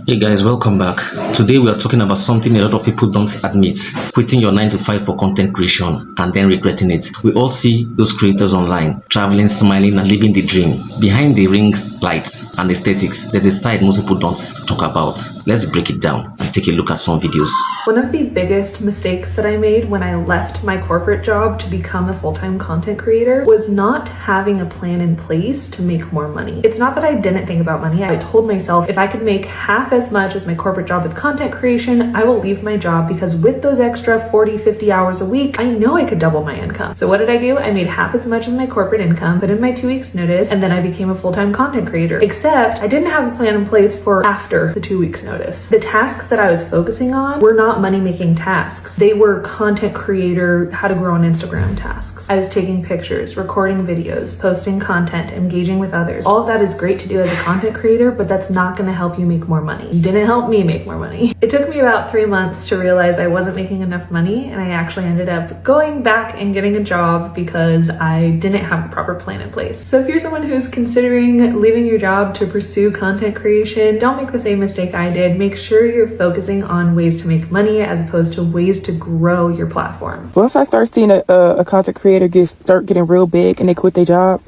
Hey guys, welcome back. Today we are talking about something a lot of people don't admit: quitting your 9 to 5 for content creation and then regretting it. We all see those creators online, traveling, smiling, and living the dream. Behind the ring lights and aesthetics, there's a side most people don't talk about. Let's break it down and take a look at some videos. One of the biggest mistakes that I made when I left my corporate job to become a full-time content creator was not having a plan in place to make more money. It's not that I didn't think about money. I told myself if I could make half as much as my corporate job with content creation, I will leave my job, because with those extra 40, 50 hours a week, I know I could double my income. So what did I do? I made half as much as my corporate income, put in my 2 weeks notice, and then I became a full-time content creator. Except I didn't have a plan in place for after the 2 weeks notice. The tasks that I was focusing on were not money-making tasks. They were content creator, how to grow on Instagram tasks. I was taking pictures, recording videos, posting content, engaging with others. All of that is great to do as a content creator, but that's not going to help you make more money. It didn't help me make more money. It took me about 3 months to realize I wasn't making enough money, and I actually ended up going back and getting a job because I didn't have the proper plan in place. So if you're someone who's considering leaving your job to pursue content creation, don't make the same mistake I did. Make sure you're focusing on ways to make money as opposed to ways to grow your platform. Once I start seeing a content creator start getting real big and they quit their job,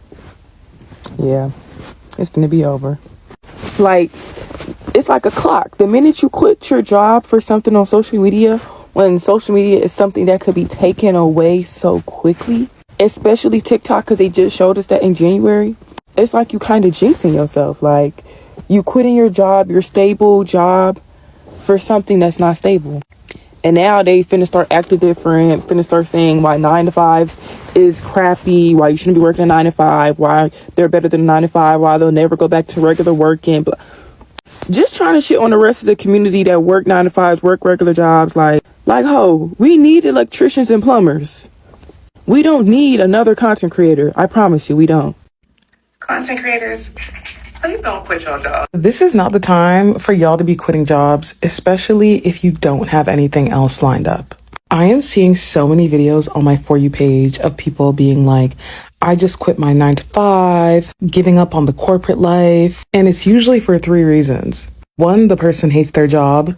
yeah, it's gonna be over. It's like a clock. The minute you quit your job for something on social media, when social media is something that could be taken away so quickly, especially TikTok, because they just showed us that in January, it's like you kind of jinxing yourself. Like, you quitting your job, your stable job, for something that's not stable. And now they finna start acting different, finna start saying why 9 to 5s is crappy, why you shouldn't be working a 9 to 5, why they're better than 9 to 5, why they'll never go back to regular working. Just trying to shit on the rest of the community that work 9 to 5s, work regular jobs. Like, we need electricians and plumbers. We don't need another content creator. I promise you, we don't. Content creators, please don't quit your job. This is not the time for y'all to be quitting jobs, especially if you don't have anything else lined up. I am seeing so many videos on my For You page of people being like, I just quit my 9 to 5, giving up on the corporate life. And it's usually for 3 reasons. 1, the person hates their job.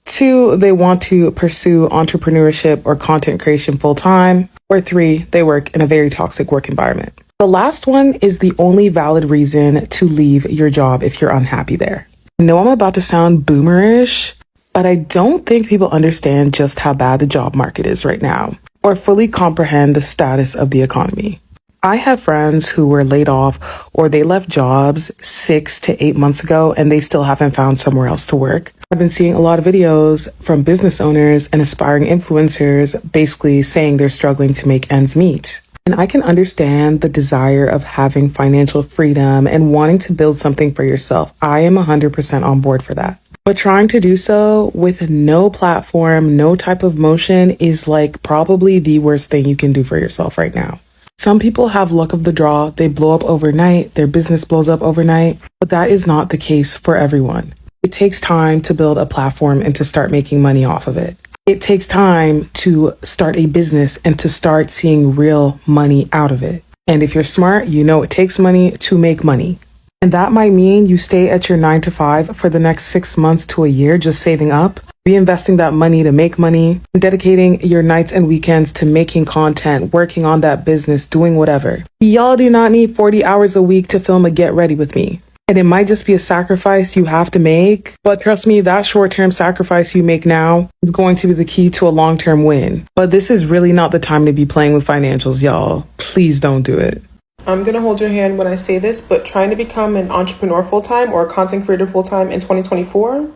2, they want to pursue entrepreneurship or content creation full time. Or 3, they work in a very toxic work environment. The last one is the only valid reason to leave your job if you're unhappy there. I know I'm about to sound boomerish, but I don't think people understand just how bad the job market is right now, or fully comprehend the status of the economy. I have friends who were laid off or they left jobs 6 to 8 months ago and they still haven't found somewhere else to work. I've been seeing a lot of videos from business owners and aspiring influencers basically saying they're struggling to make ends meet. And I can understand the desire of having financial freedom and wanting to build something for yourself. I am 100% on board for that. But trying to do so with no platform, no type of motion is like probably the worst thing you can do for yourself right now. Some people have luck of the draw. They blow up overnight. Their business blows up overnight. But that is not the case for everyone. It takes time to build a platform and to start making money off of it. It takes time to start a business and to start seeing real money out of it. And if you're smart, you know it takes money to make money. And that might mean you stay at your 9 to 5 for the next 6 months to a year, just saving up, reinvesting that money to make money, and dedicating your nights and weekends to making content, working on that business, doing whatever. Y'all do not need 40 hours a week to film a Get Ready With Me. And it might just be a sacrifice you have to make, but trust me, that short-term sacrifice you make now is going to be the key to a long-term win. But this is really not the time to be playing with financials, y'all. Please don't do it. I'm going to hold your hand when I say this, but trying to become an entrepreneur full-time or a content creator full-time in 2024,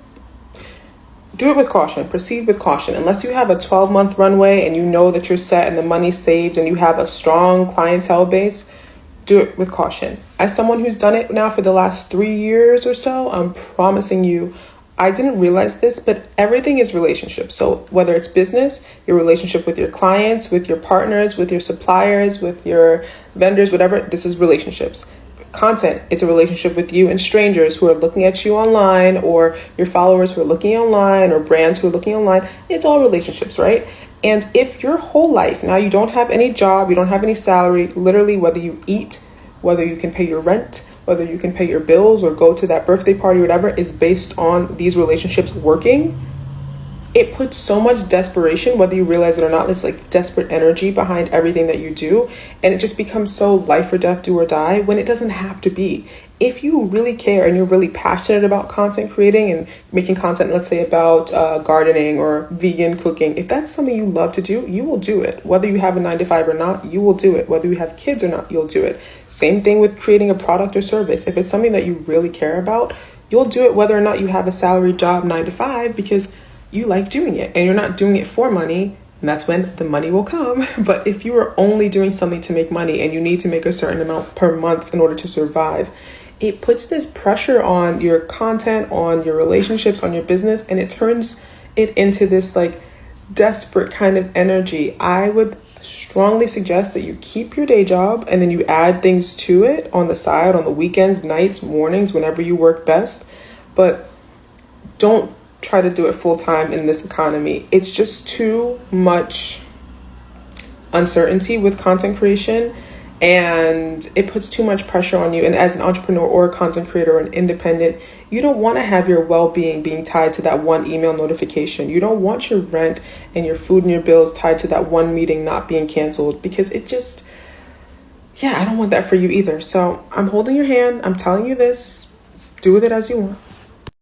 do it with caution. Proceed with caution. Unless you have a 12-month runway and you know that you're set and the money's saved and you have a strong clientele base, do it with caution. As someone who's done it now for the last 3 years or so, I'm promising you, I didn't realize this, but everything is relationships. So whether it's business, your relationship with your clients, with your partners, with your suppliers, with your vendors, whatever, this is relationships. Content, it's a relationship with you and strangers who are looking at you online, or your followers who are looking online, or brands who are looking online. It's all relationships, right? And if your whole life, now you don't have any job, you don't have any salary, literally whether you eat, whether you can pay your rent, whether you can pay your bills or go to that birthday party, whatever, is based on these relationships working. It puts so much desperation, whether you realize it or not, this like desperate energy behind everything that you do. And it just becomes so life or death, do or die, when it doesn't have to be. If you really care and you're really passionate about content creating and making content, let's say about gardening or vegan cooking, if that's something you love to do, you will do it. Whether you have a 9-to-5 or not, you will do it. Whether you have kids or not, you'll do it. Same thing with creating a product or service. If it's something that you really care about, you'll do it whether or not you have a salary job 9-to-5, because you like doing it and you're not doing it for money, and that's when the money will come. But if you are only doing something to make money and you need to make a certain amount per month in order to survive, it puts this pressure on your content, on your relationships, on your business, and it turns it into this like desperate kind of energy. I would strongly suggest that you keep your day job and then you add things to it on the side, on the weekends, nights, mornings, whenever you work best. But don't try to do it full time in this economy. It's just too much uncertainty with content creation, and it puts too much pressure on you. And as an entrepreneur or a content creator or an independent, you don't want to have your well-being being tied to that one email notification. You don't want your rent and your food and your bills tied to that one meeting not being canceled, because it just, yeah, I don't want that for you either. So I'm holding your hand. I'm telling you this. Do with it as you want.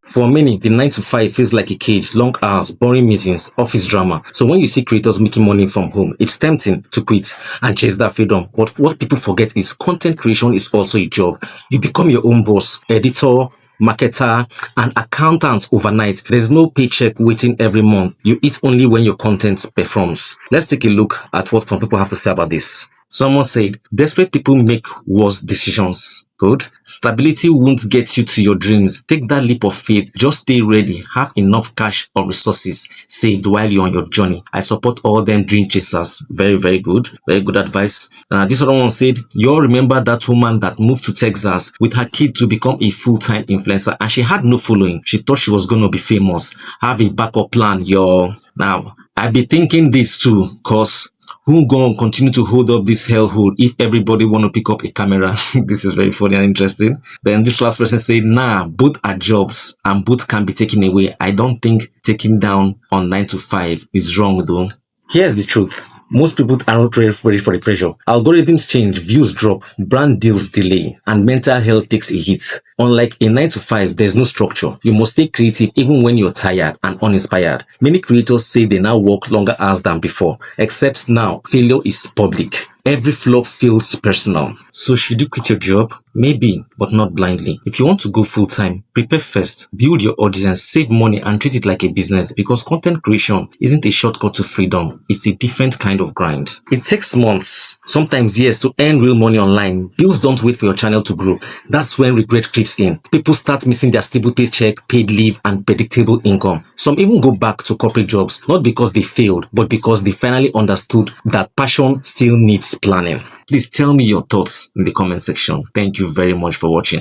For many, the 9-to-5 feels like a cage, long hours, boring meetings, office drama. So when you see creators making money from home, it's tempting to quit and chase that freedom. But what people forget is content creation is also a job. You become your own boss, editor, marketer, and accountant overnight. There's no paycheck waiting every month. You eat only when your content performs. Let's take a look at what some people have to say about this. Someone said, desperate people make worse decisions. Good. Stability won't get you to your dreams. Take that leap of faith. Just stay ready. Have enough cash or resources saved while you're on your journey. I support all them dream chasers. Very, very good. Very good advice. This other one said, you all remember that woman that moved to Texas with her kid to become a full-time influencer, and she had no following. She thought she was going to be famous. Have a backup plan, y'all. Now, I be thinking this too, cause who gonna continue to hold up this hellhole if everybody want to pick up a camera? This is very funny and interesting. Then this last person said, nah, both are jobs and both can be taken away. I don't think taking down on 9-to-5 is wrong though. Here's the truth. Most people aren't ready for the pressure. Algorithms change, views drop, brand deals delay, and mental health takes a hit. Unlike a 9-to-5, there's no structure. You must stay creative even when you're tired and uninspired. Many creators say they now work longer hours than before, except now failure is public. Every flop feels personal. So should you quit your job? Maybe, but not blindly. If you want to go full-time, prepare first, build your audience, save money, and treat it like a business, because content creation isn't a shortcut to freedom. It's a different kind of grind. It takes months, sometimes years, to earn real money online. Bills don't wait for your channel to grow. That's when regret creeps in. People start missing their stable paycheck, paid leave, and predictable income. Some even go back to corporate jobs, not because they failed, but because they finally understood that passion still needs planning. Please tell me your thoughts in the comment section. Thank you very much for watching.